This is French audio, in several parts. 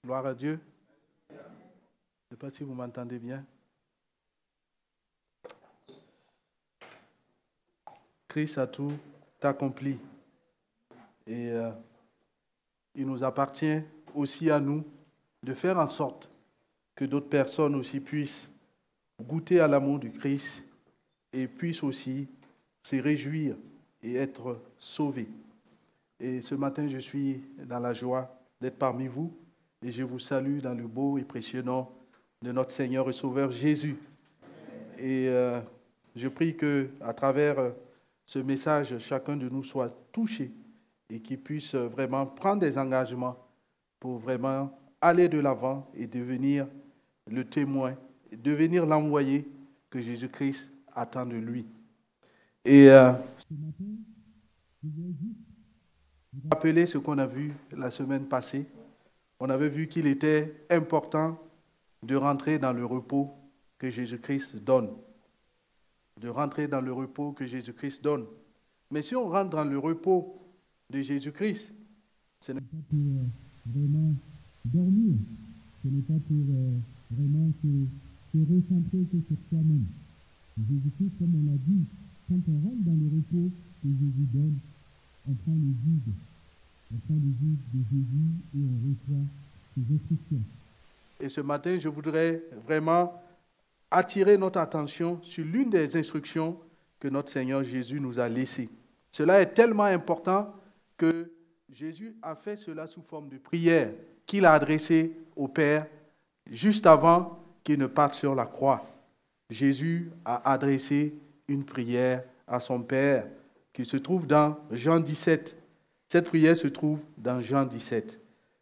Gloire à Dieu. Je ne sais pas si vous m'entendez bien. Christ a tout accompli. Et il nous appartient aussi à nous de faire en sorte que d'autres personnes aussi puissent goûter à l'amour du Christ et puissent aussi se réjouir et être sauvés. Et ce matin, je suis dans la joie d'être parmi vous et je vous salue dans le beau et précieux nom de notre Seigneur et Sauveur Jésus. Et je prie qu'à travers ce message, chacun de nous soit touché et qu'il puisse vraiment prendre des engagements pour vraiment aller de l'avant et devenir le témoin, et devenir l'envoyé que Jésus-Christ attend de lui. Et ce matin, je viens juste vous rappeler ce qu'on a vu la semaine passée. On avait vu qu'il était important de rentrer dans le repos que Jésus-Christ donne. De rentrer dans le repos que Jésus-Christ donne. Mais si on rentre dans le repos de Jésus-Christ, ce n'est pas pour vraiment dormir, ce n'est pas pour vraiment se recentrer que sur soi-même. Jésus-Christ, comme on l'a dit, quand on rentre dans le repos que Jésus donne, on prend le vide. On prend le vide de Jésus et on reçoit ses instructions. Et ce matin, je voudrais vraiment attirer notre attention sur l'une des instructions que notre Seigneur Jésus nous a laissées. Cela est tellement important que Jésus a fait cela sous forme de prière qu'il a adressée au Père juste avant qu'il ne parte sur la croix. Jésus a adressé une prière à son Père qui se trouve dans Jean 17. Cette prière se trouve dans Jean 17.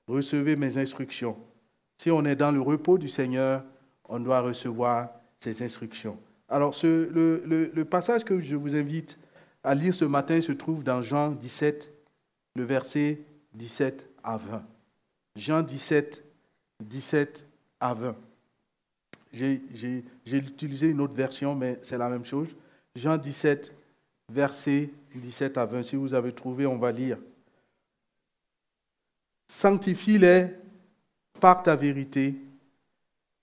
Recevez mes instructions. Si on est dans le repos du Seigneur, on doit recevoir ses instructions. Alors, le passage que je vous invite à lire ce matin se trouve dans Jean 17, le verset 17 à 20. Jean 17, 17 à 20. J'ai utilisé une autre version, mais c'est la même chose. Jean 17, verset 17 à 20. Si vous avez trouvé, on va lire. Sanctifie-les par ta vérité,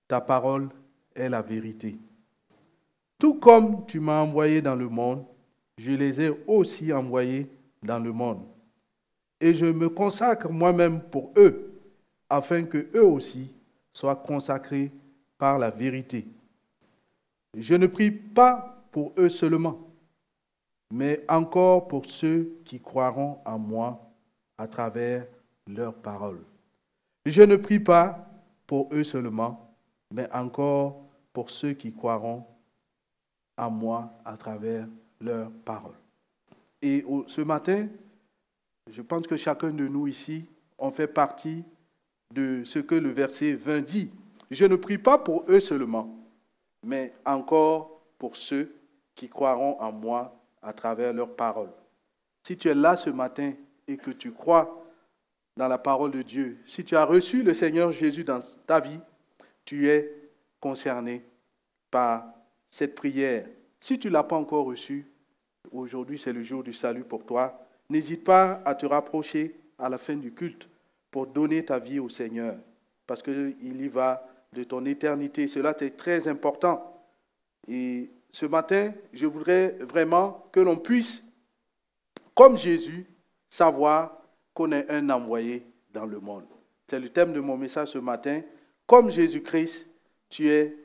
ta parole est la vérité. Tout comme tu m'as envoyé dans le monde, je les ai aussi envoyés dans le monde. Et je me consacre moi-même pour eux, afin que eux aussi soient consacrés par la vérité. Je ne prie pas pour eux seulement, mais encore pour ceux qui croiront en moi à travers leurs paroles. Je ne prie pas pour eux seulement, mais encore pour ceux qui croiront en moi à travers leurs paroles. Et ce matin, je pense que chacun de nous ici, on fait partie de ce que le verset 20 dit. Je ne prie pas pour eux seulement, mais encore pour ceux qui croiront en moi à travers leurs paroles. Si tu es là ce matin et que tu crois dans la parole de Dieu, si tu as reçu le Seigneur Jésus dans ta vie, tu es concerné par cette prière. Si tu ne l'as pas encore reçue, aujourd'hui c'est le jour du salut pour toi. N'hésite pas à te rapprocher à la fin du culte pour donner ta vie au Seigneur, parce qu'il y va de ton éternité. Cela est très important. Et ce matin, je voudrais vraiment que l'on puisse, comme Jésus, savoir qu'on est un envoyé dans le monde. C'est le thème de mon message ce matin. Comme Jésus-Christ, tu es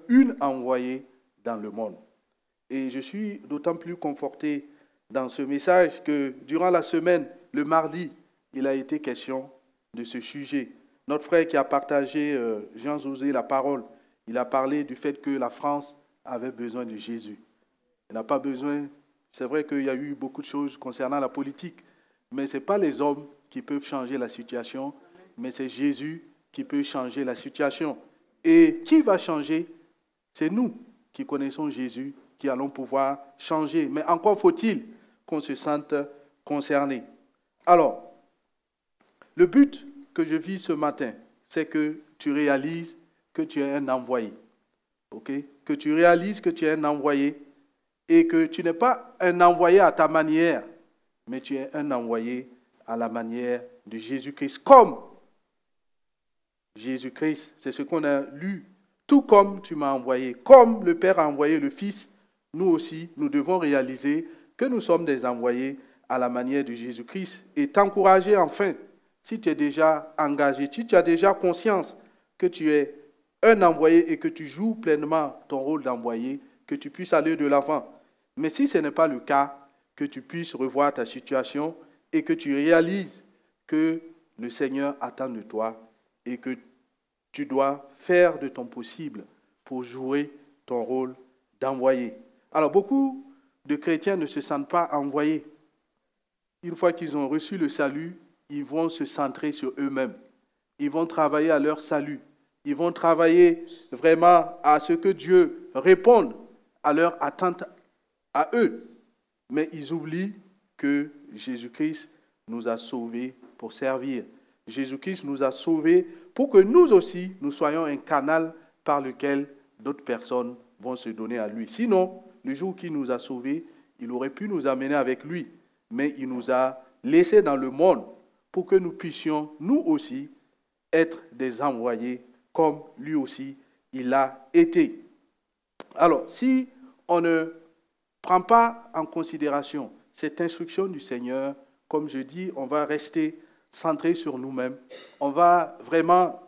une envoyée dans le monde. Et je suis d'autant plus conforté dans ce message que durant la semaine, le mardi, il a été question de ce sujet. Notre frère qui a partagé, Jean-José, la parole, il a parlé du fait que la France avait besoin de Jésus. Elle n'a pas besoin, c'est vrai qu'il y a eu beaucoup de choses concernant la politique, mais ce n'est pas les hommes qui peuvent changer la situation, mais c'est Jésus qui peut changer la situation. Et qui va changer? C'est nous qui connaissons Jésus, qui allons pouvoir changer. Mais encore faut-il qu'on se sente concerné. Alors, le but que je vis ce matin, c'est que tu réalises que tu es un envoyé. Okay? Que tu réalises que tu es un envoyé et que tu n'es pas un envoyé à ta manière, mais tu es un envoyé à la manière de Jésus-Christ. Comme Jésus-Christ. C'est ce qu'on a lu. Tout comme tu m'as envoyé, comme le Père a envoyé le Fils, nous aussi, nous devons réaliser que nous sommes des envoyés à la manière de Jésus-Christ et t'encourager enfin, si tu es déjà engagé, si tu as déjà conscience que tu es un envoyé et que tu joues pleinement ton rôle d'envoyé, que tu puisses aller de l'avant. Mais si ce n'est pas le cas, que tu puisses revoir ta situation et que tu réalises que le Seigneur attend de toi et que tu dois faire de ton possible pour jouer ton rôle d'envoyé. Alors, beaucoup de chrétiens ne se sentent pas envoyés. Une fois qu'ils ont reçu le salut, ils vont se centrer sur eux-mêmes. Ils vont travailler à leur salut. Ils vont travailler vraiment à ce que Dieu réponde à leur attente à eux. Mais ils oublient que Jésus-Christ nous a sauvés pour servir. Jésus-Christ nous a sauvés pour que nous aussi, nous soyons un canal par lequel d'autres personnes vont se donner à lui. Sinon, le jour qu'il nous a sauvés, il aurait pu nous amener avec lui, mais il nous a laissés dans le monde pour que nous puissions, nous aussi, être des envoyés comme lui aussi, il a été. Alors, si on ne prend pas en considération cette instruction du Seigneur, comme je dis, on va rester centré sur nous-mêmes. On va vraiment,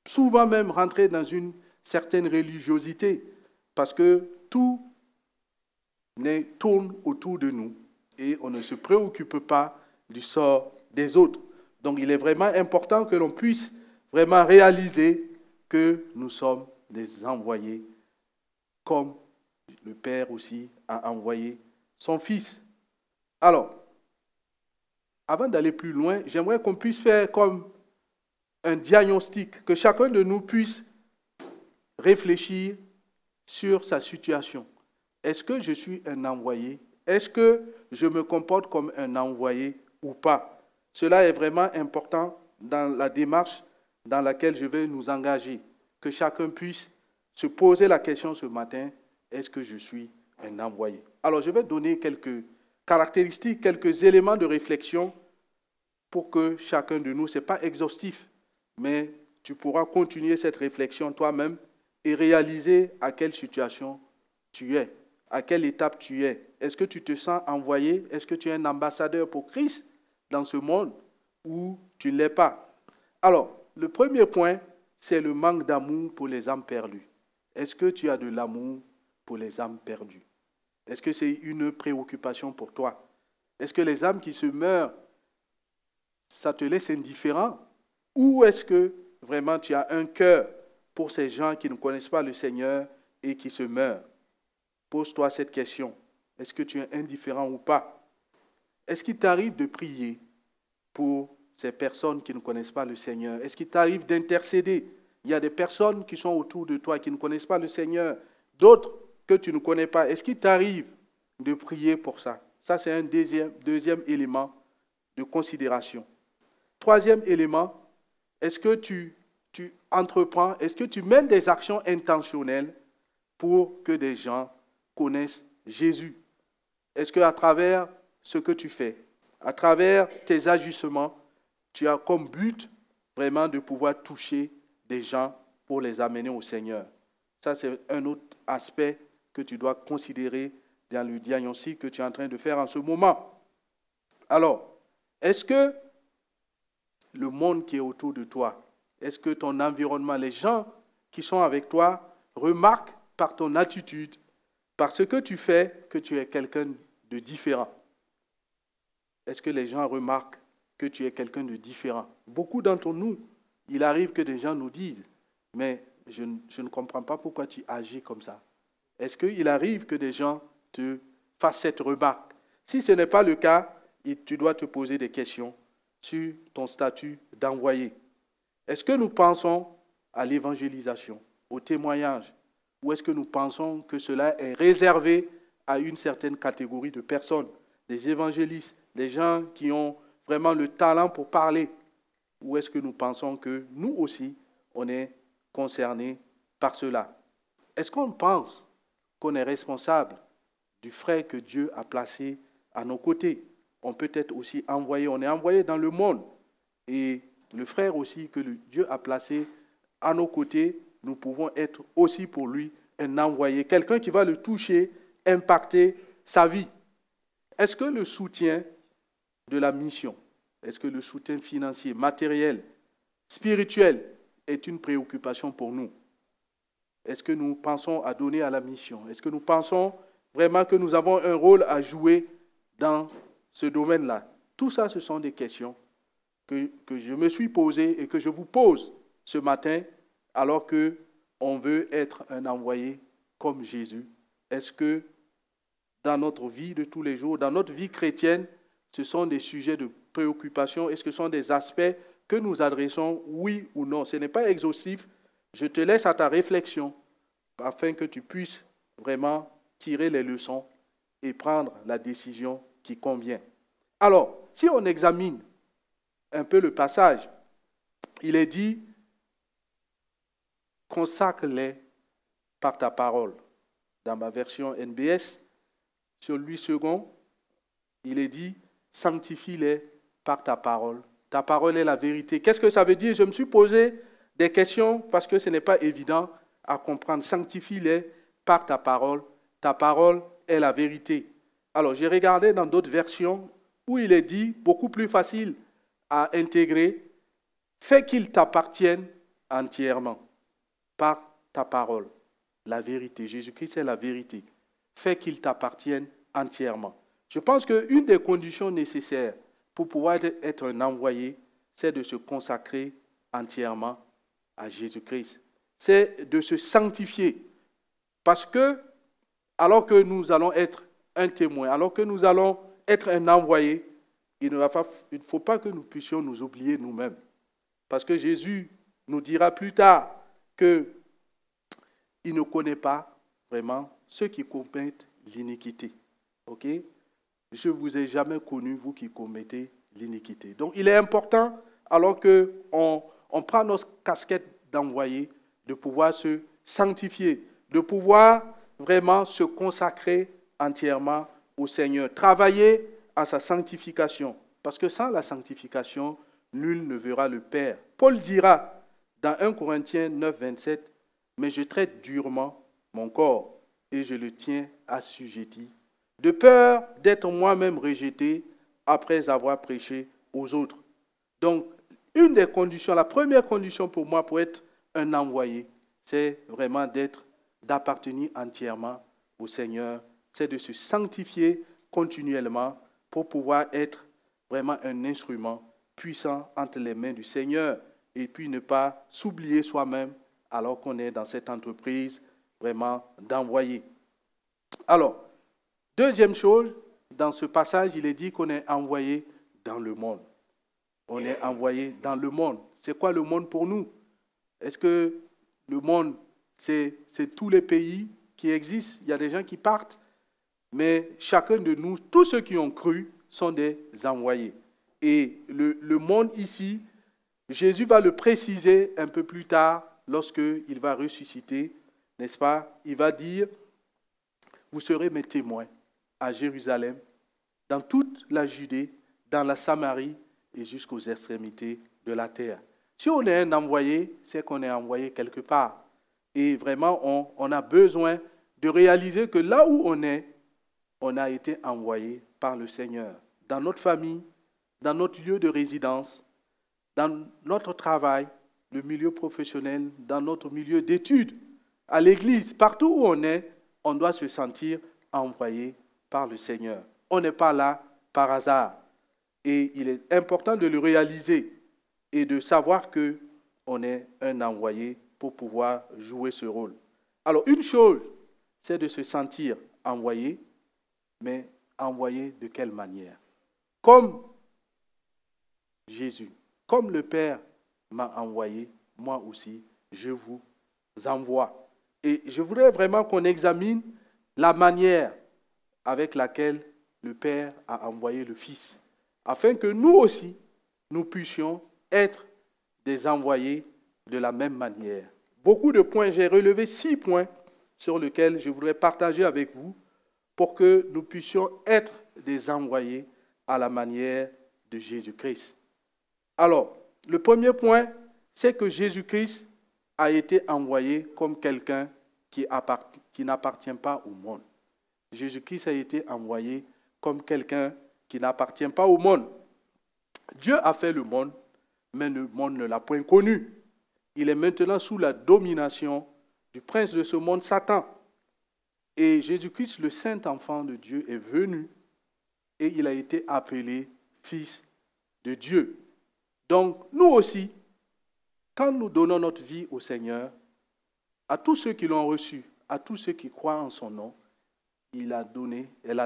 souvent même, rentrer dans une certaine religiosité, parce que tout tourne autour de nous et on ne se préoccupe pas du sort des autres. Donc il est vraiment important que l'on puisse vraiment réaliser que nous sommes des envoyés, comme le Père aussi a envoyé son Fils. Alors, avant d'aller plus loin, j'aimerais qu'on puisse faire comme un diagnostic, que chacun de nous puisse réfléchir sur sa situation. Est-ce que je suis un envoyé? Est-ce que je me comporte comme un envoyé ou pas? Cela est vraiment important dans la démarche dans laquelle je vais nous engager. Que chacun puisse se poser la question ce matin, est-ce que je suis un envoyé? Alors je vais donner quelques caractéristiques, quelques éléments de réflexion pour que chacun de nous, ce n'est pas exhaustif, mais tu pourras continuer cette réflexion toi-même et réaliser à quelle situation tu es, à quelle étape tu es. Est-ce que tu te sens envoyé? Est-ce que tu es un ambassadeur pour Christ dans ce monde ou tu ne l'es pas? Alors, le premier point, c'est le manque d'amour pour les âmes perdues. Est-ce que tu as de l'amour pour les âmes perdues? Est-ce que c'est une préoccupation pour toi? Est-ce que les âmes qui se meurent, ça te laisse indifférent? Ou est-ce que vraiment tu as un cœur pour ces gens qui ne connaissent pas le Seigneur et qui se meurent? Pose-toi cette question. Est-ce que tu es indifférent ou pas? Est-ce qu'il t'arrive de prier pour ces personnes qui ne connaissent pas le Seigneur? Est-ce qu'il t'arrive d'intercéder? Il y a des personnes qui sont autour de toi qui ne connaissent pas le Seigneur, d'autres que tu ne connais pas. Est-ce qu'il t'arrive de prier pour ça? Ça, c'est un deuxième élément de considération. Troisième élément, est-ce que tu entreprends, est-ce que tu mènes des actions intentionnelles pour que des gens connaissent Jésus? Est-ce qu'à travers ce que tu fais, à travers tes agissements, tu as comme but vraiment de pouvoir toucher des gens pour les amener au Seigneur? Ça, c'est un autre aspect que tu dois considérer dans le diagnostic que tu es en train de faire en ce moment. Alors, est-ce que le monde qui est autour de toi, est-ce que ton environnement, les gens qui sont avec toi, remarquent par ton attitude, par ce que tu fais, que tu es quelqu'un de différent? Est-ce que les gens remarquent que tu es quelqu'un de différent? Beaucoup d'entre nous, il arrive que des gens nous disent, mais je ne comprends pas pourquoi tu agis comme ça. Est-ce qu'il arrive que des gens te fassent cette remarque? Si ce n'est pas le cas, tu dois te poser des questions sur ton statut d'envoyé. Est-ce que nous pensons à l'évangélisation, au témoignage, ou est-ce que nous pensons que cela est réservé à une certaine catégorie de personnes, des évangélistes, des gens qui ont vraiment le talent pour parler, ou est-ce que nous pensons que nous aussi, on est concernés par cela? Est-ce qu'on pense qu'on est responsable du frère que Dieu a placé à nos côtés? On peut être aussi envoyé, on est envoyé dans le monde. Et le frère aussi que Dieu a placé à nos côtés, nous pouvons être aussi pour lui un envoyé, quelqu'un qui va le toucher, impacter sa vie. Est-ce que le soutien de la mission, est-ce que le soutien financier, matériel, spirituel est une préoccupation pour nous? Est-ce que nous pensons à donner à la mission? Est-ce que nous pensons vraiment que nous avons un rôle à jouer dans ce domaine-là? Tout ça, ce sont des questions que je me suis posées et que je vous pose ce matin alors qu'on veut être un envoyé comme Jésus. Est-ce que dans notre vie de tous les jours, dans notre vie chrétienne, ce sont des sujets de préoccupation? Est-ce que ce sont des aspects que nous adressons, oui ou non? Ce n'est pas exhaustif. Je te laisse à ta réflexion afin que tu puisses vraiment tirer les leçons et prendre la décision qui convient. Alors, si on examine un peu le passage, il est dit « Consacre-les par ta parole ». Dans ma version NBS, sur Louis II, il est dit « Sanctifie-les par ta parole ». Ta parole est la vérité. Qu'est-ce que ça veut dire? Je me suis posé des questions parce que ce n'est pas évident à comprendre. Sanctifie-les par ta parole. Ta parole est la vérité. Alors, j'ai regardé dans d'autres versions où il est dit, beaucoup plus facile à intégrer, fais qu'ils t'appartiennent entièrement par ta parole. La vérité. Jésus-Christ est la vérité. Fais qu'ils t'appartiennent entièrement. Je pense qu'une des conditions nécessaires pour pouvoir être un envoyé, c'est de se consacrer entièrement à Jésus-Christ. C'est de se sanctifier. Parce que, alors que nous allons être un témoin, alors que nous allons être un envoyé, il ne faut pas que nous puissions nous oublier nous-mêmes. Parce que Jésus nous dira plus tard qu'il ne connaît pas vraiment ceux qui commettent l'iniquité. Ok? Je ne vous ai jamais connu, vous qui commettez l'iniquité. Donc, il est important, alors qu'on prend notre casquette d'envoyé, de pouvoir se sanctifier, de pouvoir vraiment se consacrer entièrement au Seigneur, travailler à sa sanctification. Parce que sans la sanctification, nul ne verra le Père. Paul dira dans 1 Corinthiens 9, 27, « Mais je traite durement mon corps et je le tiens assujetti, de peur d'être moi-même rejeté après avoir prêché aux autres. » Donc, une des conditions, la première condition pour moi pour être un envoyé, c'est vraiment d'appartenir entièrement au Seigneur, c'est de se sanctifier continuellement pour pouvoir être vraiment un instrument puissant entre les mains du Seigneur et puis ne pas s'oublier soi-même alors qu'on est dans cette entreprise vraiment d'envoyer. Alors, deuxième chose, dans ce passage, il est dit qu'on est envoyé dans le monde. On est envoyé dans le monde. C'est quoi le monde pour nous? Est-ce que le monde, c'est tous les pays qui existent? Il y a des gens qui partent, mais chacun de nous, tous ceux qui ont cru, sont des envoyés. Et le monde ici, Jésus va le préciser un peu plus tard lorsqu'il va ressusciter, n'est-ce pas? Il va dire, vous serez mes témoins à Jérusalem, dans toute la Judée, dans la Samarie et jusqu'aux extrémités de la terre. Si on est un envoyé, c'est qu'on est envoyé quelque part. Et vraiment, on a besoin de réaliser que là où on a été envoyé par le Seigneur. Dans notre famille, dans notre lieu de résidence, dans notre travail, le milieu professionnel, dans notre milieu d'études, à l'église, partout où on doit se sentir envoyé par le Seigneur. On n'est pas là par hasard. Et il est important de le réaliser et de savoir qu'on est un envoyé pour pouvoir jouer ce rôle. Alors, une chose, c'est de se sentir envoyé, mais envoyé de quelle manière? Comme Jésus, comme le Père m'a envoyé, moi aussi, je vous envoie. Et je voudrais vraiment qu'on examine la manière avec laquelle le Père a envoyé le Fils, afin que nous aussi, nous puissions être des envoyés de la même manière. Beaucoup de points, j'ai relevé 6 points sur lesquels je voudrais partager avec vous pour que nous puissions être des envoyés à la manière de Jésus-Christ. Alors, le premier point, c'est que Jésus-Christ a été envoyé comme quelqu'un qui n'appartient pas au monde. Jésus-Christ a été envoyé comme quelqu'un qui n'appartient pas au monde. Dieu a fait le monde, mais le monde ne l'a point connu. Il est maintenant sous la domination du prince de ce monde, Satan. Et Jésus-Christ, le saint enfant de Dieu, est venu et il a été appelé fils de Dieu. Donc, nous aussi, quand nous donnons notre vie au Seigneur, à tous ceux qui l'ont reçu, à tous ceux qui croient en son nom, elle a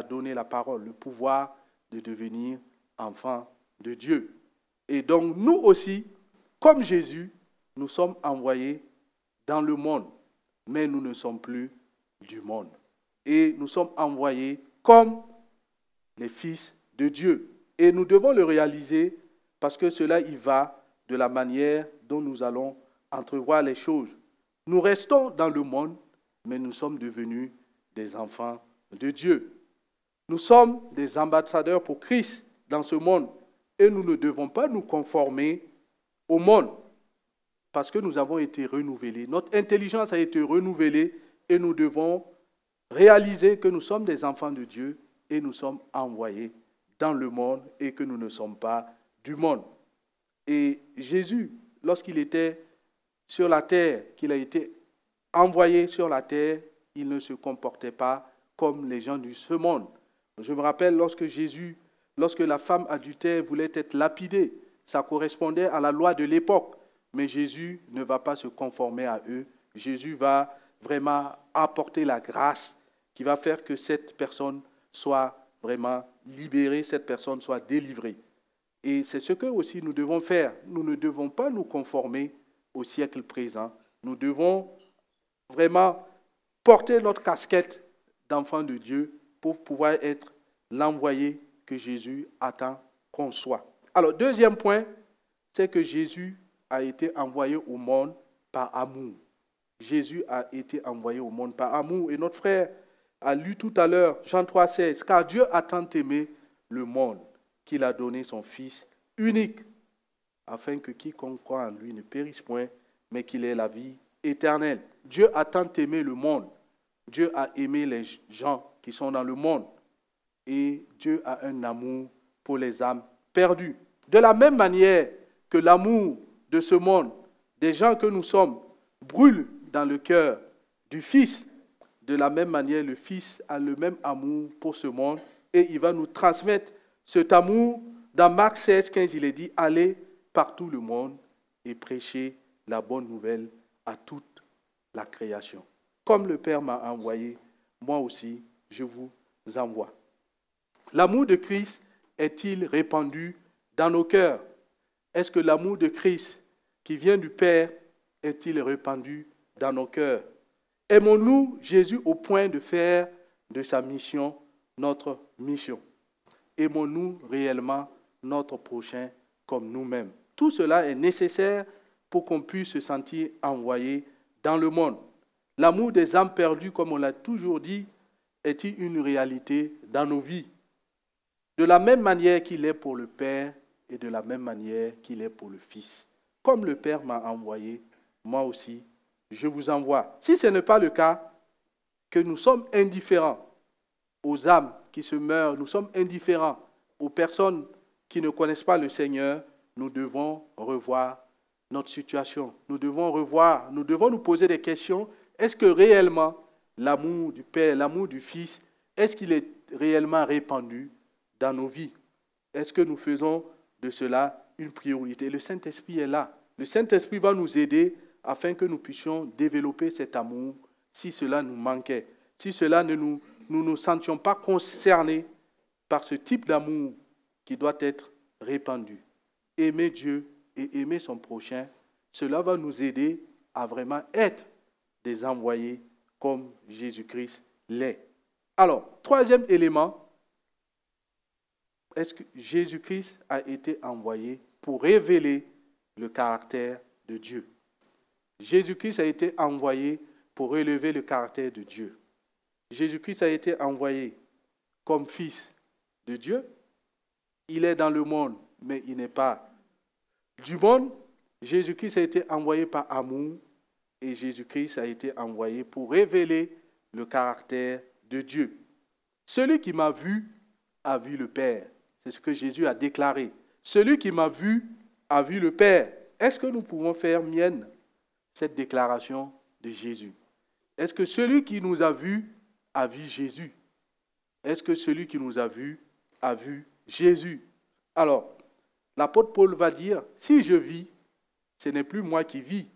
donné la parole, le pouvoir de devenir enfant de Dieu. Et donc, nous aussi, comme Jésus, nous sommes envoyés dans le monde, mais nous ne sommes plus du monde. Et nous sommes envoyés comme les fils de Dieu. Et nous devons le réaliser parce que cela y va de la manière dont nous allons entrevoir les choses. Nous restons dans le monde, mais nous sommes devenus des enfants de Dieu. Nous sommes des ambassadeurs pour Christ dans ce monde et nous ne devons pas nous conformer au monde parce que nous avons été renouvelés. Notre intelligence a été renouvelée et nous devons réaliser que nous sommes des enfants de Dieu et nous sommes envoyés dans le monde et que nous ne sommes pas du monde. Et Jésus, lorsqu'il était sur la terre, qu'il a été envoyé sur la terre, il ne se comportait pas comme les gens de ce monde. Je me rappelle lorsque la femme adultère voulait être lapidée, ça correspondait à la loi de l'époque. Mais Jésus ne va pas se conformer à eux. Jésus va vraiment apporter la grâce qui va faire que cette personne soit vraiment libérée, cette personne soit délivrée. Et c'est ce que aussi nous devons faire. Nous ne devons pas nous conformer au siècle présent. Nous devons vraiment porter notre casquette d'enfant de Dieu pour pouvoir être l'envoyé que Jésus attend qu'on soit. Alors, deuxième point, c'est que Jésus a été envoyé au monde par amour. Jésus a été envoyé au monde par amour. Et notre frère a lu tout à l'heure, Jean 3,16, « Car Dieu a tant aimé le monde qu'il a donné son Fils unique, afin que quiconque croit en lui ne périsse point, mais qu'il ait la vie éternelle. » Dieu a tant aimé le monde. Dieu a aimé les gens qui sont dans le monde. Et Dieu a un amour pour les âmes perdues. De la même manière que l'amour de ce monde, des gens que nous sommes, brûle dans le cœur du Fils, de la même manière, le Fils a le même amour pour ce monde et il va nous transmettre cet amour. Dans Marc 16, 15, il est dit, « Allez par tout le monde et prêchez la bonne nouvelle à toute la création. Comme le Père m'a envoyé, moi aussi, je vous envoie. » L'amour de Christ est-il répandu dans nos cœurs? Est-ce que l'amour de Christ qui vient du Père est-il répandu dans nos cœurs? Aimons-nous Jésus au point de faire de sa mission notre mission? Aimons-nous réellement notre prochain comme nous-mêmes? Tout cela est nécessaire pour qu'on puisse se sentir envoyé dans le monde. L'amour des âmes perdues, comme on l'a toujours dit, est-il une réalité dans nos vies? De la même manière qu'il est pour le Père et de la même manière qu'il est pour le Fils. Comme le Père m'a envoyé, moi aussi, je vous envoie. Si ce n'est pas le cas, que nous sommes indifférents aux âmes qui se meurent, nous sommes indifférents aux personnes qui ne connaissent pas le Seigneur, nous devons revoir notre situation. Nous devons nous poser des questions. Est-ce que réellement l'amour du Père, l'amour du Fils, est-ce qu'il est réellement répandu dans nos vies? Est-ce que nous faisons de cela une priorité? Le Saint-Esprit est là. Le Saint-Esprit va nous aider afin que nous puissions développer cet amour si cela nous manquait. Si cela nous ne sentions pas concernés par ce type d'amour qui doit être répandu. Aimer Dieu et aimer son prochain, cela va nous aider à vraiment être des envoyés comme Jésus-Christ l'est. Alors, troisième élément, est-ce que Jésus-Christ a été envoyé pour révéler le caractère de Dieu? Jésus-Christ a été envoyé pour relever le caractère de Dieu. Jésus-Christ a été envoyé comme fils de Dieu. Il est dans le monde, mais il n'est pas du monde. Jésus-Christ a été envoyé par amour et Jésus-Christ a été envoyé pour révéler le caractère de Dieu. Celui qui m'a vu a vu le Père. C'est ce que Jésus a déclaré. Celui qui m'a vu a vu le Père. Est-ce que nous pouvons faire mienne cette déclaration de Jésus? Est-ce que celui qui nous a vu Jésus? Est-ce que celui qui nous a vu Jésus? Alors, l'apôtre Paul va dire, si je vis, ce n'est plus moi qui vis,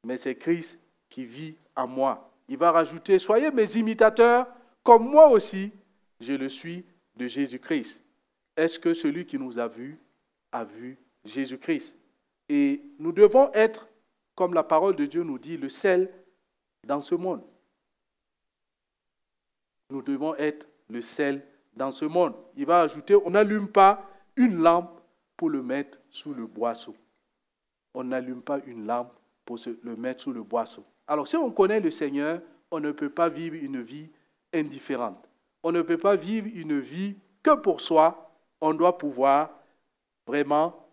mais c'est Christ qui vit en moi. Il va rajouter, soyez mes imitateurs, comme moi aussi, je le suis de Jésus-Christ. Est-ce que celui qui nous a vu Jésus-Christ? Et nous devons être, comme la parole de Dieu nous dit, le sel dans ce monde. Nous devons être le sel dans ce monde. Il va ajouter, on n'allume pas une lampe pour le mettre sous le boisseau. On n'allume pas une lampe pour le mettre sous le boisseau. Alors, si on connaît le Seigneur, on ne peut pas vivre une vie indifférente. On ne peut pas vivre une vie que pour soi. On doit pouvoir vraiment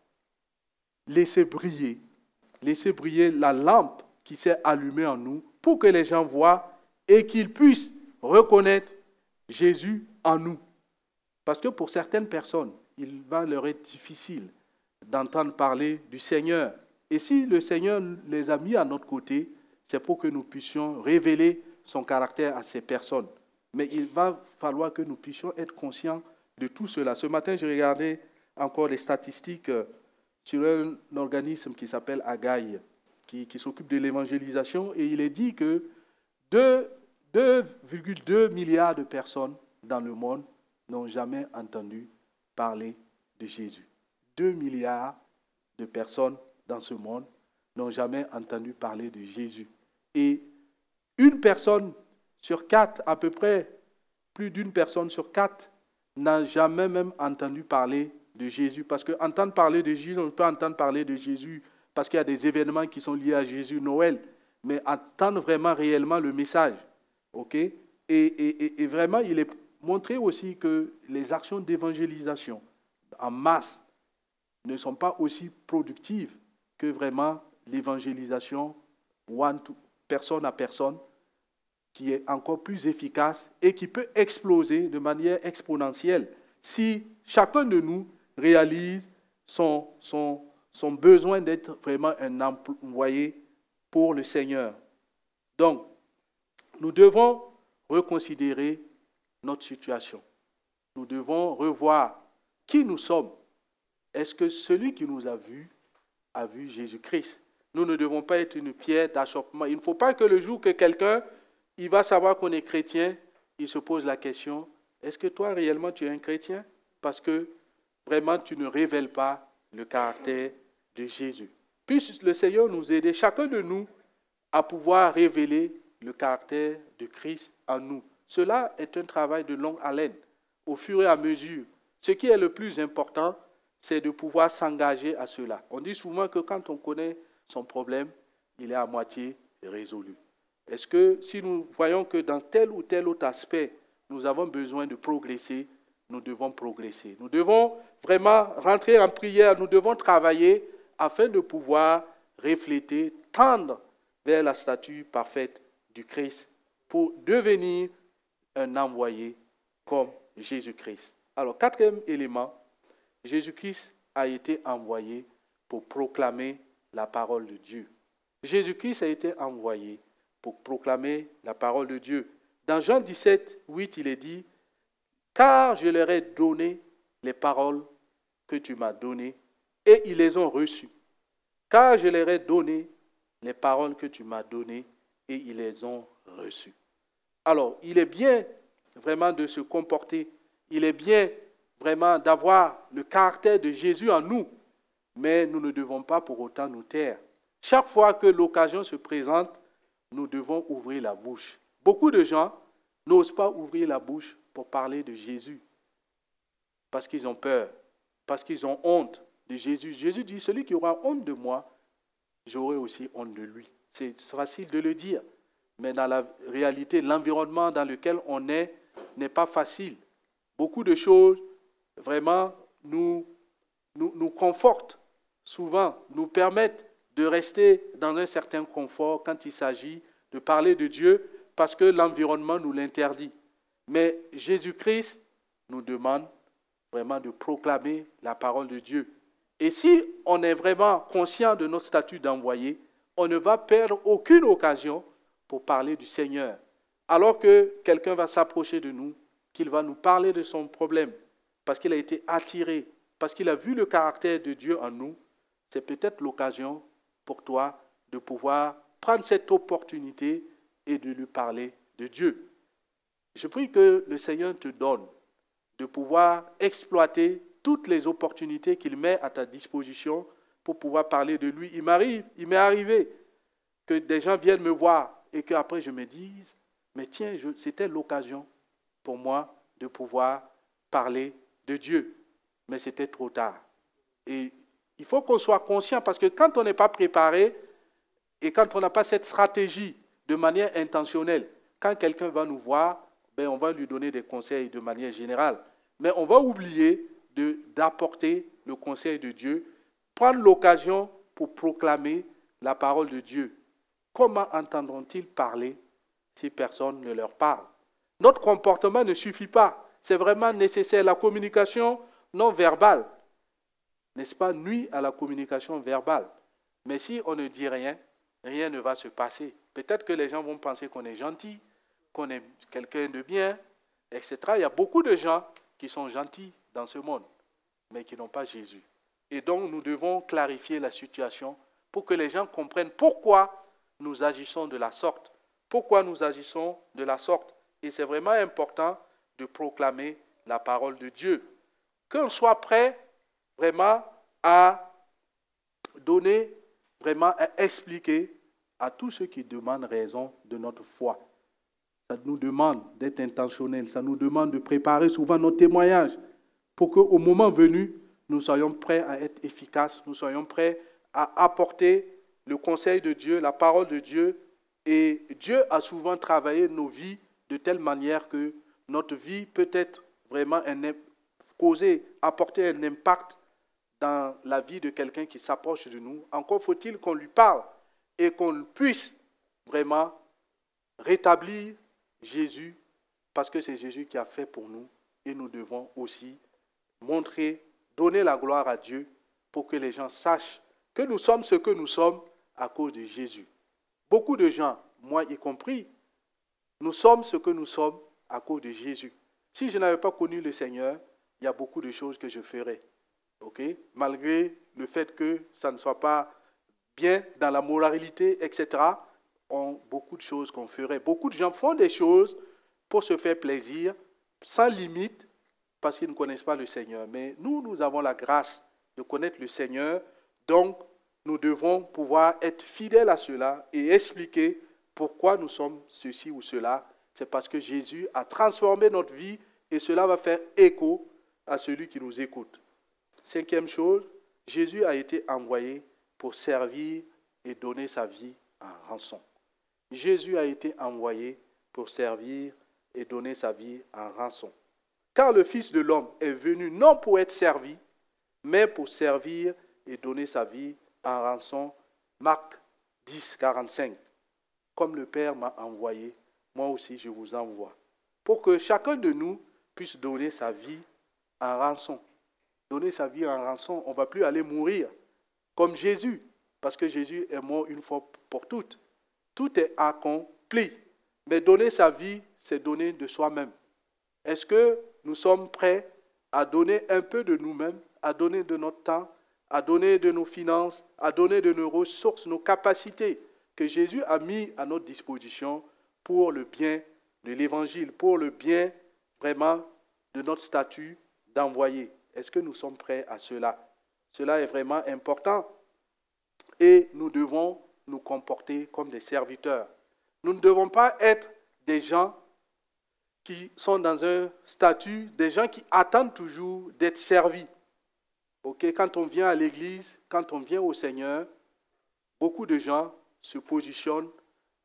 laisser briller la lampe qui s'est allumée en nous pour que les gens voient et qu'ils puissent reconnaître Jésus en nous. Parce que pour certaines personnes, il va leur être difficile d'entendre parler du Seigneur. Et si le Seigneur les a mis à notre côté, c'est pour que nous puissions révéler son caractère à ces personnes. Mais il va falloir que nous puissions être conscients de tout cela. Ce matin, j'ai regardé encore les statistiques sur un organisme qui s'appelle Agaï, qui s'occupe de l'évangélisation, et il est dit que 2,2 milliards de personnes dans le monde n'ont jamais entendu parler de Jésus. 2 milliards de personnes dans ce monde n'ont jamais entendu parler de Jésus. Et une personne sur 4, à peu près plus d'une personne sur 4, n'a jamais même entendu parler de Jésus. Parce qu'entendre parler de Jésus, on peut entendre parler de Jésus parce qu'il y a des événements qui sont liés à Jésus, Noël, mais entendre vraiment réellement le message. Okay? Et vraiment, il est montré aussi que les actions d'évangélisation en masse ne sont pas aussi productives que vraiment l'évangélisation personne à personne, qui est encore plus efficace et qui peut exploser de manière exponentielle si chacun de nous réalise son besoin d'être vraiment un envoyé pour le Seigneur. Donc, nous devons reconsidérer notre situation. Nous devons revoir qui nous sommes. Est-ce que celui qui nous a vu Jésus-Christ? Nous ne devons pas être une pierre d'achoppement. Il ne faut pas que le jour que quelqu'un il va savoir qu'on est chrétien, il se pose la question, est-ce que toi réellement tu es un chrétien? Parce que vraiment tu ne révèles pas le caractère de Jésus. Puisse le Seigneur nous aider, chacun de nous, à pouvoir révéler le caractère de Christ en nous. Cela est un travail de longue haleine, au fur et à mesure. Ce qui est le plus important, c'est de pouvoir s'engager à cela. On dit souvent que quand on connaît son problème, il est à moitié résolu. Est-ce que si nous voyons que dans tel ou tel autre aspect, nous avons besoin de progresser, nous devons progresser. Nous devons vraiment rentrer en prière, nous devons travailler afin de pouvoir refléter, tendre vers la statue parfaite du Christ pour devenir un envoyé comme Jésus-Christ. Alors, quatrième élément, Jésus-Christ a été envoyé pour proclamer la parole de Dieu. Jésus-Christ a été envoyé pour proclamer la parole de Dieu. Dans Jean 17, 8, il est dit, « Car je leur ai donné les paroles que tu m'as données, et ils les ont reçues. Car je leur ai donné les paroles que tu m'as données, et ils les ont reçues. » Alors, il est bien vraiment de se comporter, il est bien vraiment d'avoir le caractère de Jésus en nous, mais nous ne devons pas pour autant nous taire. Chaque fois que l'occasion se présente, nous devons ouvrir la bouche. Beaucoup de gens n'osent pas ouvrir la bouche pour parler de Jésus parce qu'ils ont peur, parce qu'ils ont honte de Jésus. Jésus dit, celui qui aura honte de moi, j'aurai aussi honte de lui. C'est facile de le dire, mais dans la réalité, l'environnement dans lequel on est n'est pas facile. Beaucoup de choses, vraiment, nous confortent souvent, nous permettent de rester dans un certain confort quand il s'agit de parler de Dieu parce que l'environnement nous l'interdit. Mais Jésus-Christ nous demande vraiment de proclamer la parole de Dieu. Et si on est vraiment conscient de notre statut d'envoyé, on ne va perdre aucune occasion pour parler du Seigneur. Alors que quelqu'un va s'approcher de nous, qu'il va nous parler de son problème, parce qu'il a été attiré, parce qu'il a vu le caractère de Dieu en nous, c'est peut-être l'occasion pour toi de pouvoir prendre cette opportunité et de lui parler de Dieu. Je prie que le Seigneur te donne de pouvoir exploiter toutes les opportunités qu'il met à ta disposition pour pouvoir parler de lui. Il m'est arrivé que des gens viennent me voir et qu'après je me dise, mais tiens, c'était l'occasion pour moi de pouvoir parler de Dieu. Mais c'était trop tard. Et il faut qu'on soit conscient parce que quand on n'est pas préparé et quand on n'a pas cette stratégie de manière intentionnelle, quand quelqu'un va nous voir, ben on va lui donner des conseils de manière générale. Mais on va oublier d'apporter le conseil de Dieu, prendre l'occasion pour proclamer la parole de Dieu. Comment entendront-ils parler si personne ne leur parle? Notre comportement ne suffit pas. C'est vraiment nécessaire. La communication non verbale, n'est-ce pas, nuit à la communication verbale. Mais si on ne dit rien, rien ne va se passer. Peut-être que les gens vont penser qu'on est gentil, qu'on est quelqu'un de bien, etc. Il y a beaucoup de gens qui sont gentils dans ce monde, mais qui n'ont pas Jésus. Et donc, nous devons clarifier la situation pour que les gens comprennent pourquoi nous agissons de la sorte. Pourquoi nous agissons de la sorte. Et c'est vraiment important de proclamer la parole de Dieu. Qu'on soit prêt vraiment à donner, vraiment à expliquer à tous ceux qui demandent raison de notre foi. Ça nous demande d'être intentionnel, ça nous demande de préparer souvent nos témoignages pour qu'au moment venu, nous soyons prêts à être efficaces, nous soyons prêts à apporter le conseil de Dieu, la parole de Dieu. Et Dieu a souvent travaillé nos vies de telle manière que notre vie peut être vraiment apporter un impact dans la vie de quelqu'un qui s'approche de nous. Encore faut-il qu'on lui parle et qu'on puisse vraiment rétablir Jésus, parce que c'est Jésus qui a fait pour nous et nous devons aussi montrer, donner la gloire à Dieu pour que les gens sachent que nous sommes ce que nous sommes à cause de Jésus. Beaucoup de gens, moi y compris, nous sommes ce que nous sommes à cause de Jésus. Si je n'avais pas connu le Seigneur, il y a beaucoup de choses que je ferais. Okay? Malgré le fait que ça ne soit pas bien dans la moralité, etc., beaucoup de choses qu'on ferait. Beaucoup de gens font des choses pour se faire plaisir, sans limite, parce qu'ils ne connaissent pas le Seigneur. Mais nous avons la grâce de connaître le Seigneur, donc nous devons pouvoir être fidèles à cela et expliquer pourquoi nous sommes ceci ou cela. C'est parce que Jésus a transformé notre vie et cela va faire écho à celui qui nous écoute. Cinquième chose, Jésus a été envoyé pour servir et donner sa vie en rançon. Jésus a été envoyé pour servir et donner sa vie en rançon. Car le Fils de l'homme est venu non pour être servi, mais pour servir et donner sa vie en rançon. Marc 10, 45. Comme le Père m'a envoyé, moi aussi je vous envoie. Pour que chacun de nous puisse donner sa vie en rançon. Donner sa vie en rançon, on ne va plus aller mourir comme Jésus, parce que Jésus est mort une fois pour toutes. Tout est accompli. Mais donner sa vie, c'est donner de soi-même. Est-ce que nous sommes prêts à donner un peu de nous-mêmes, à donner de notre temps, à donner de nos finances, à donner de nos ressources, nos capacités que Jésus a mis à notre disposition pour le bien de l'Évangile, pour le bien vraiment de notre statut d'envoyé? Est-ce que nous sommes prêts à cela? Cela est vraiment important. Et nous devons nous comporter comme des serviteurs. Nous ne devons pas être des gens qui sont dans un statut, des gens qui attendent toujours d'être servis. Okay? Quand on vient à l'église, quand on vient au Seigneur, beaucoup de gens se positionnent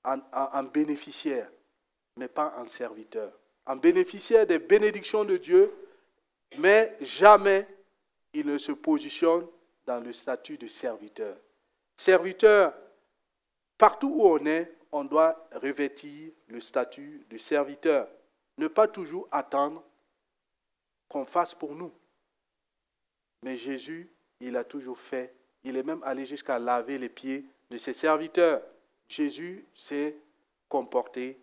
en bénéficiaires, mais pas en serviteurs. En bénéficiaires des bénédictions de Dieu, mais jamais ils ne se positionnent dans le statut de serviteur. Serviteur, partout où on est, on doit revêtir le statut de serviteur. Ne pas toujours attendre qu'on fasse pour nous. Mais Jésus, il a toujours fait. Il est même allé jusqu'à laver les pieds de ses serviteurs. Jésus s'est comporté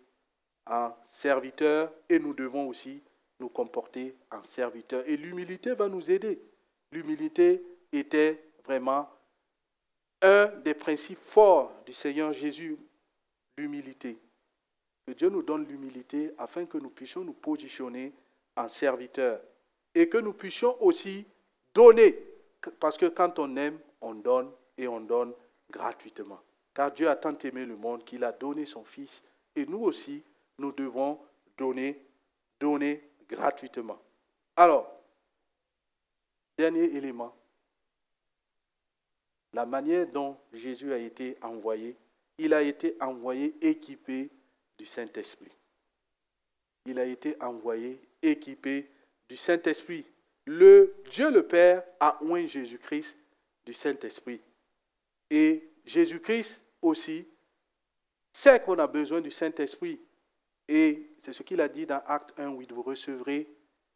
en serviteur et nous devons aussi nous comporter en serviteur. Et l'humilité va nous aider. L'humilité était vraiment un des principes forts du Seigneur Jésus, l'humilité. Que Dieu nous donne l'humilité afin que nous puissions nous positionner en serviteurs et que nous puissions aussi donner. Parce que quand on aime, on donne et on donne gratuitement. Car Dieu a tant aimé le monde qu'il a donné son Fils et nous aussi, nous devons donner gratuitement. Alors, dernier élément, la manière dont Jésus a été envoyé, il a été envoyé équipé du Saint-Esprit. Il a été envoyé équipé du Saint-Esprit. Dieu le Père a oint Jésus-Christ du Saint-Esprit. Et Jésus-Christ aussi sait qu'on a besoin du Saint-Esprit. Et c'est ce qu'il a dit dans Acte 1:8, vous recevrez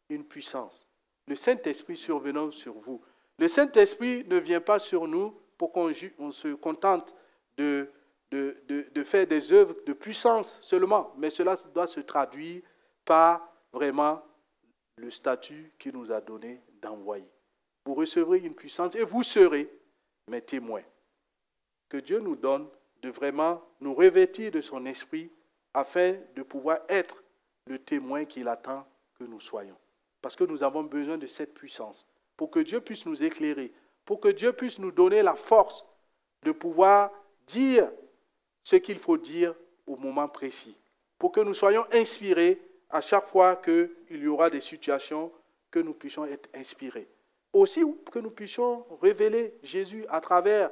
une puissance. Le Saint-Esprit survenant sur vous. Le Saint-Esprit ne vient pas sur nous pour qu'on se contente de faire des œuvres de puissance seulement, mais cela doit se traduire par vraiment le statut qu'il nous a donné d'envoyer. Vous recevrez une puissance et vous serez mes témoins. Que Dieu nous donne de vraiment nous revêtir de son esprit afin de pouvoir être le témoin qu'il attend que nous soyons. Parce que nous avons besoin de cette puissance pour que Dieu puisse nous éclairer, pour que Dieu puisse nous donner la force de pouvoir dire ce qu'il faut dire au moment précis, pour que nous soyons inspirés à chaque fois qu'il y aura des situations, que nous puissions être inspirés. Aussi que nous puissions révéler Jésus à travers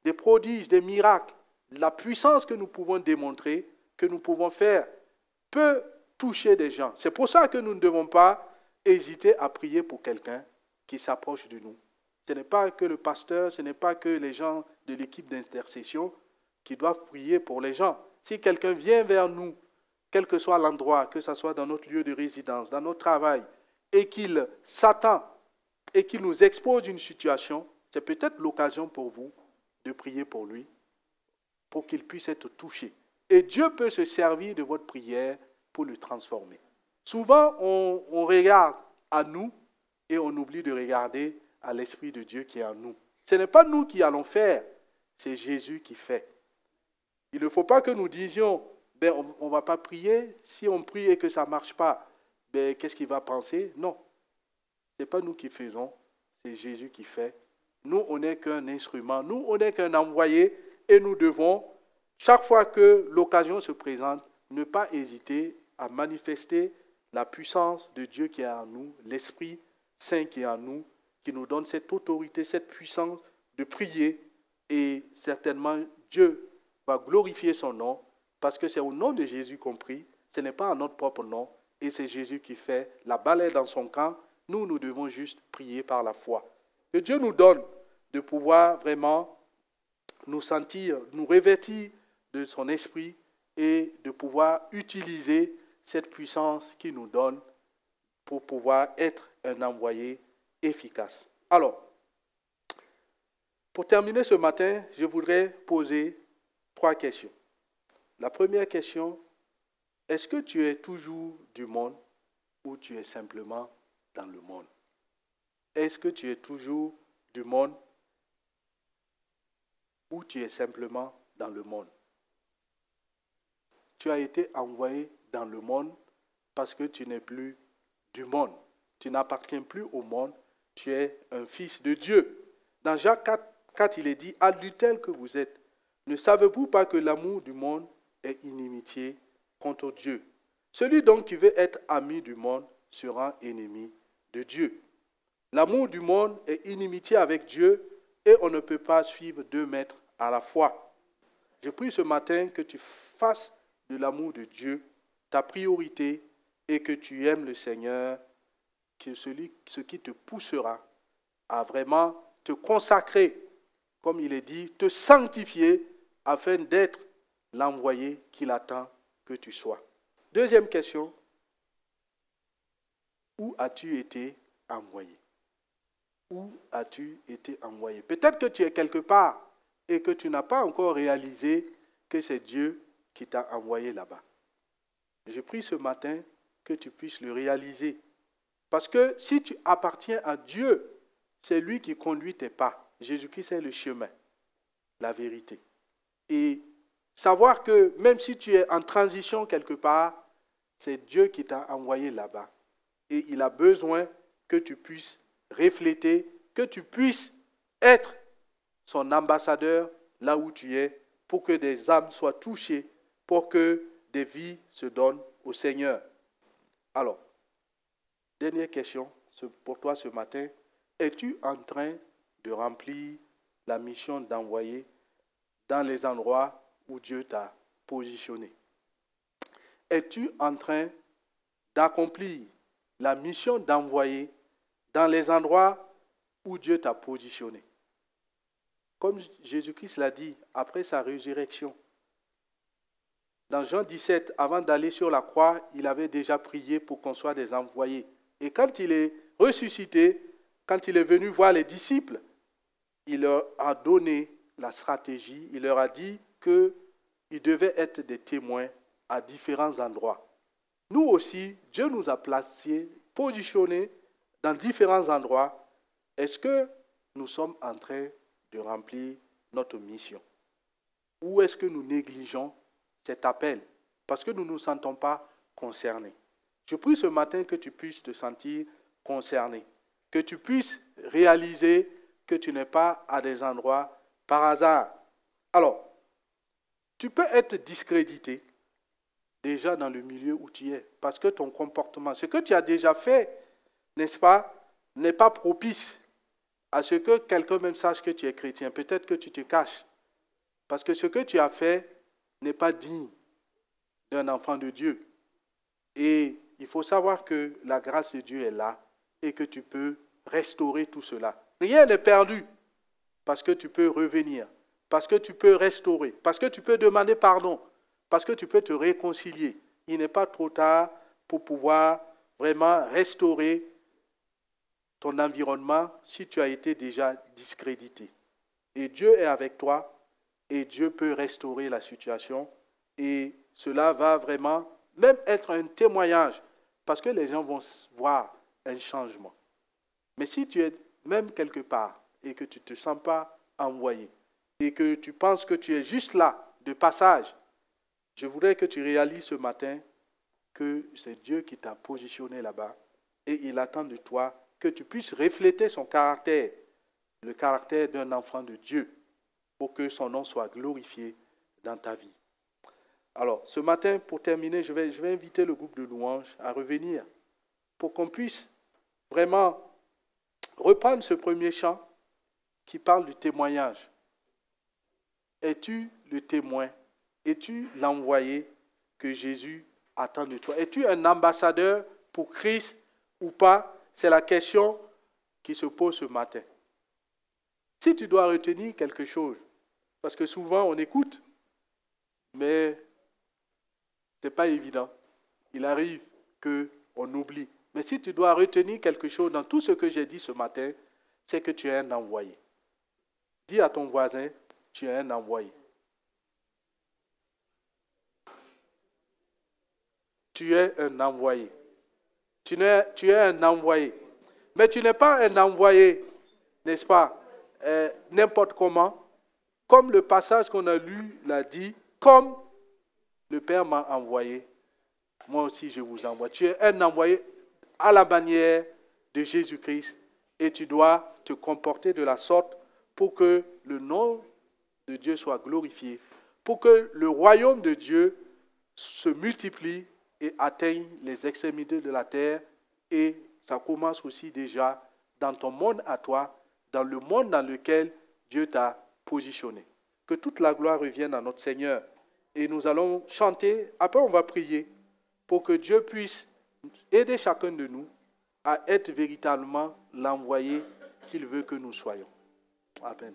des prodiges, des miracles. La puissance que nous pouvons démontrer, que nous pouvons faire, peut toucher des gens. C'est pour ça que nous ne devons pas hésiter à prier pour quelqu'un qui s'approche de nous. Ce n'est pas que le pasteur, ce n'est pas que les gens de l'équipe d'intercession qui doivent prier pour les gens. Si quelqu'un vient vers nous, quel que soit l'endroit, que ce soit dans notre lieu de résidence, dans notre travail, et qu'il s'attend et qu'il nous expose une situation, c'est peut-être l'occasion pour vous de prier pour lui, pour qu'il puisse être touché. Et Dieu peut se servir de votre prière pour le transformer. Souvent, on regarde à nous et on oublie de regarder à l'Esprit de Dieu qui est en nous. Ce n'est pas nous qui allons faire, c'est Jésus qui fait. Il ne faut pas que nous disions, on ne va pas prier, si on prie et que ça ne marche pas, qu'est-ce qu'il va penser? Non, ce n'est pas nous qui faisons, c'est Jésus qui fait. Nous, on n'est qu'un instrument, nous, on n'est qu'un envoyé et nous devons, chaque fois que l'occasion se présente, ne pas hésiter à manifester la puissance de Dieu qui est en nous, l'Esprit Saint qui est en nous, qui nous donne cette autorité, cette puissance de prier. Et certainement, Dieu va glorifier son nom, parce que c'est au nom de Jésus qu'on prie, ce n'est pas à notre propre nom, et c'est Jésus qui fait la balle est dans son camp. Nous, nous devons juste prier par la foi. Que Dieu nous donne de pouvoir vraiment nous sentir, nous revêtir de son esprit et de pouvoir utiliser cette puissance qu'il nous donne pour pouvoir être un envoyé efficace. Alors, pour terminer ce matin, je voudrais poser 3 questions. La première question, est-ce que tu es toujours du monde ou tu es simplement dans le monde? Est-ce que tu es toujours du monde ou tu es simplement dans le monde? Tu as été envoyé dans le monde parce que tu n'es plus du monde. Tu n'appartiens plus au monde, tu es un fils de Dieu. Dans Jacques 4, il est dit, adultères que vous êtes, ne savez-vous pas que l'amour du monde est inimitié contre Dieu? Celui donc qui veut être ami du monde sera ennemi de Dieu. L'amour du monde est inimitié avec Dieu et on ne peut pas suivre 2 maîtres à la fois. Je prie ce matin que tu fasses de l'amour de Dieu ta priorité et que tu aimes le Seigneur, ce qui te poussera à vraiment te consacrer comme il est dit, te sanctifier afin d'être l'envoyé qu'il attend que tu sois. Deuxième question, où as-tu été envoyé? Où as-tu été envoyé? Peut-être que tu es quelque part et que tu n'as pas encore réalisé que c'est Dieu qui t'a envoyé là-bas. Je prie ce matin que tu puisses le réaliser. Parce que si tu appartiens à Dieu, c'est lui qui conduit tes pas. Jésus-Christ est le chemin, la vérité. Et savoir que même si tu es en transition quelque part, c'est Dieu qui t'a envoyé là-bas. Et il a besoin que tu puisses refléter, que tu puisses être son ambassadeur là où tu es, pour que des âmes soient touchées, pour que des vies se donnent au Seigneur. Alors, dernière question pour toi ce matin. Es-tu en train de remplir la mission d'envoyer dans les endroits où Dieu t'a positionné? Es-tu en train d'accomplir la mission d'envoyer dans les endroits où Dieu t'a positionné? Comme Jésus-Christ l'a dit après sa résurrection. Dans Jean 17, avant d'aller sur la croix, il avait déjà prié pour qu'on soit des envoyés. Et quand il est ressuscité, quand il est venu voir les disciples, il leur a donné la stratégie, il leur a dit qu'ils devaient être des témoins à différents endroits. Nous aussi, Dieu nous a placés, positionnés dans différents endroits. Est-ce que nous sommes en train de remplir notre mission? Ou est-ce que nous négligeons cet appel parce que nous ne nous sentons pas concernés? Je prie ce matin que tu puisses te sentir concerné, que tu puisses réaliser que tu n'es pas à des endroits par hasard. Alors, tu peux être discrédité déjà dans le milieu où tu es parce que ton comportement, ce que tu as déjà fait, n'est-ce pas, n'est pas propice à ce que quelqu'un même sache que tu es chrétien. Peut-être que tu te caches parce que ce que tu as fait n'est pas digne d'un enfant de Dieu. Et il faut savoir que la grâce de Dieu est là et que tu peux restaurer tout cela. Rien n'est perdu parce que tu peux revenir, parce que tu peux restaurer, parce que tu peux demander pardon, parce que tu peux te réconcilier. Il n'est pas trop tard pour pouvoir vraiment restaurer ton environnement si tu as été déjà discrédité. Et Dieu est avec toi et Dieu peut restaurer la situation et cela va vraiment même être un témoignage parce que les gens vont voir un changement. Mais si tu es même quelque part et que tu ne te sens pas envoyé et que tu penses que tu es juste là, de passage, je voudrais que tu réalises ce matin que c'est Dieu qui t'a positionné là-bas et il attend de toi que tu puisses refléter son caractère, le caractère d'un enfant de Dieu, pour que son nom soit glorifié dans ta vie. Alors, ce matin, pour terminer, je vais inviter le groupe de louanges à revenir pour qu'on puisse vraiment reprendre ce premier chant qui parle du témoignage. Es-tu le témoin? Es-tu l'envoyé que Jésus attend de toi? Es-tu un ambassadeur pour Christ ou pas? C'est la question qui se pose ce matin. Si tu dois retenir quelque chose, parce que souvent on écoute, mais ce n'est pas évident. Il arrive qu'on oublie. Mais si tu dois retenir quelque chose dans tout ce que j'ai dit ce matin, c'est que tu es un envoyé. Dis à ton voisin, tu es un envoyé. Tu es un envoyé. Tu es un envoyé. Mais tu n'es pas un envoyé, n'est-ce pas, n'importe comment. Comme le passage qu'on a lu l'a dit, comme le Père m'a envoyé, moi aussi je vous envoie. Tu es un envoyé à la manière de Jésus-Christ et tu dois te comporter de la sorte pour que le nom de Dieu soit glorifié, pour que le royaume de Dieu se multiplie et atteigne les extrémités de la terre. Et ça commence aussi déjà dans ton monde à toi, dans le monde dans lequel Dieu t'a positionné. Que toute la gloire revienne à notre Seigneur. Et nous allons chanter, après on va prier, pour que Dieu puisse aider chacun de nous à être véritablement l'envoyé qu'il veut que nous soyons. Amen.